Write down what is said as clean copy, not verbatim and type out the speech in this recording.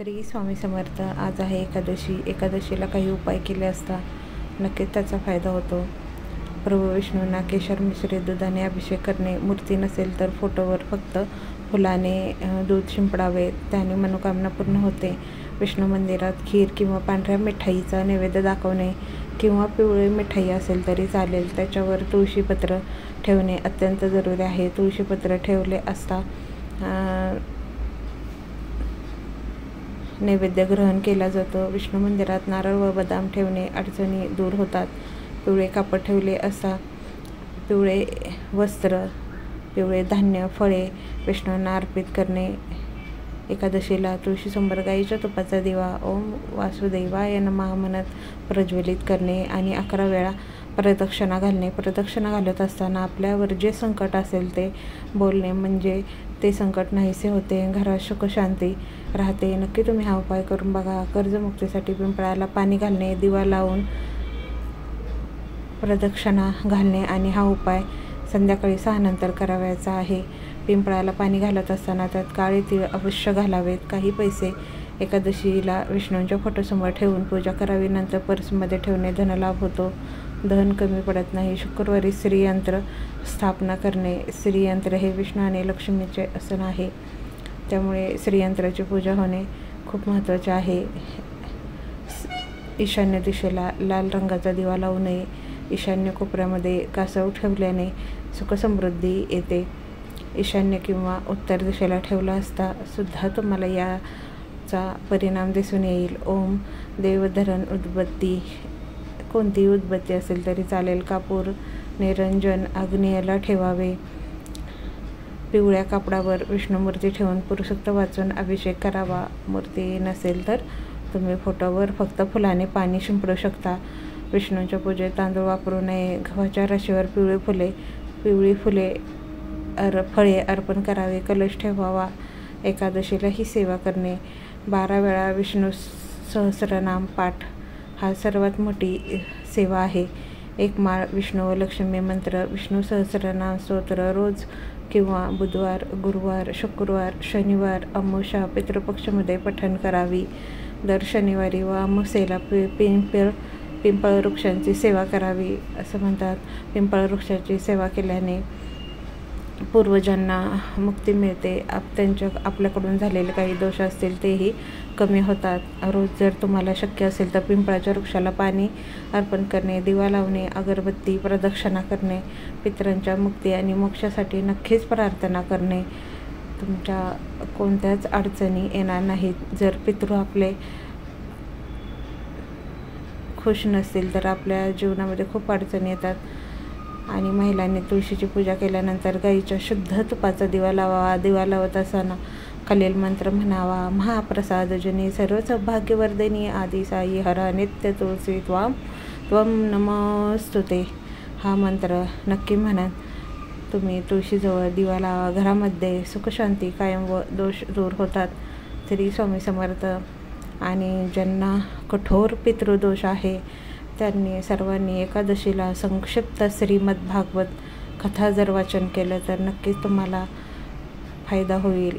श्री स्वामी समर्थ। आज आहे एकादशी। एकादशीला काही उपाय केले असता नक्कीच त्याचा फायदा होतो। प्रभू विष्णूंना केशर मिश्रित दुधाने अभिषेक करणे, मूर्ती नसेल तर फोटोवर फक्त फुलाने दूध शिंपडावे, त्याने मनोकामना पूर्ण होते। विष्णू मंदिरात खीर किंवा पांढऱ्या मिठाईचा नैवेद्य दाखवणे किंवा पिवळी मिठाई असेल तरी चालेल, त्याच्यावर तुळशीपत्र ठेवणे अत्यंत जरुरी आहे। तुळशीपत्र ठेवले असता नैवेद्य ग्रहण केला जातो। विष्णू मंदिरात नारळ व बदाम ठेवणे अडचणी दूर होतात। पिवळे कापड ठेवले असता पिवळे वस्त्र, पिवळे धान्य, फळे विष्णूंना अर्पित करणे। एकादशीला तुळशीसमोर गाईच्या तुपाचा दिवा ओम वासुदेवाय नमः म्हणत प्रज्वलित करणे आणि 11 वेळा प्रदक्षिणा घालणे। प्रदक्षिणा घालत असताना आपल्यावर जे संकट असेल ते बोलणे, म्हणजे ते संकट नाहीसे होते, घरात सुख शांती राहते। नक्की तुम्ही हा उपाय करून बघा। कर्जमुक्तीसाठी पिंपळाला पाणी घालणे, दिवा लावून प्रदक्षिणा घालणे आणि हा उपाय संध्याकाळी 6 नंतर करावयाचा आहे। पिंपळाला पाणी घालत असताना त्यात काळे तीळ अवश्य घालावेत। काही पैसे एकादशीला विष्णूंच्या फोटोसमोर ठेवून पूजा करावी। नंतर पर्समध्ये ठेवणे धनलाभ होतो, धन कमी पडत नाही। शुक्रवारी श्रीयंत्र स्थापना करणे। श्रीयंत्र हे विष्णू आणि लक्ष्मीचे आसन आहे, त्यामुळे श्रीयंत्राची पूजा होणे खूप महत्त्वाचे आहे। ईशान्य दिशेला लाल रंगाचा दिवा लावू नये। ईशान्य कोपऱ्यामध्ये कासव ठेवल्याने सुखसमृद्धी येते। ईशान्य किंवा उत्तर दिशेला ठेवला असता सुद्धा तुम्हाला याचा परिणाम दिसून येईल। ओम देवधरण उदबत्ती, कोणतीही उदबत्ती असेल तरी चालेल, कापूर निरंजन आग्नेयाला ठेवावे। पिवळ्या कापडावर विष्णुमूर्ती ठेवून पुरुषोक्त वाचून अभिषेक करावा। मूर्ती नसेल तर तुम्ही फोटोवर फक्त फुलाने पाणी शिंपडू शकता। विष्णूंच्या पूजेत तांदूळ वापरू नये। गव्हाच्या राशीवर पिवळी फळे अर्पण करावे। कलश ठेवावा। एकादशीला ही सेवा करणे। 12 वेळा विष्णू सहस्रनाम पाठ हा सर्वात मोठी सेवा आहे। एक माळ विष्णू व लक्ष्मी मंत्र, विष्णू सहस्रनाम स्तोत्र रोज किंवा बुधवार, गुरुवार, शुक्रवार, शनिवार, अमावस्या, पितृपक्षामध्ये पठण करावी। दर शनिवारी व अमावस्येला पिंपळ वृक्षांची सेवा करावी असं म्हणतात। पिंपळ वृक्षाची सेवा केल्याने पूर्वजांना मुक्ती मिळते। आपल्याकडून झालेले काही दोष असतील तेही कमी होतात। रोज जर तुम्हाला शक्य असेल तर पिंपळाच्या वृक्षाला पाणी अर्पण करणे, दिवा लावणे, अगरबत्ती प्रदक्षिणा करणे, पितरांच्या मुक्ती आणि मोक्षासाठी नक्कीच प्रार्थना करणे। तुमच्या कोणत्याच अडचणी येणार नाहीत। जर पितृ आपले खुश नसतील तर आपल्या जीवनामध्ये खूप अडचणी येतात। आणि महिलांनी तुळशीची पूजा केल्यानंतर गाईच्या शुद्ध तुपाचा दिवा लावावा। दिवा लावत असताना खालील मंत्र म्हणावा। महाप्रसादजनी सर्व सौभाग्यवर्धिनी आदि साई हरा नित्य तुळसी त्वं नमस्तुते। हा मंत्र नक्की म्हणत तुम्ही तुळशीजवळ दिवा लावा। घरामध्ये सुखशांती कायम व दोष दूर होतात। श्री स्वामी समर्थ। आणि ज्यांना कठोर पितृदोष आहे त्यांनी सर्वांनी एकादशीला संक्षिप्त श्रीमद भागवत कथा जर वाचन केलं तर नक्कीच तुम्हाला फायदा होईल।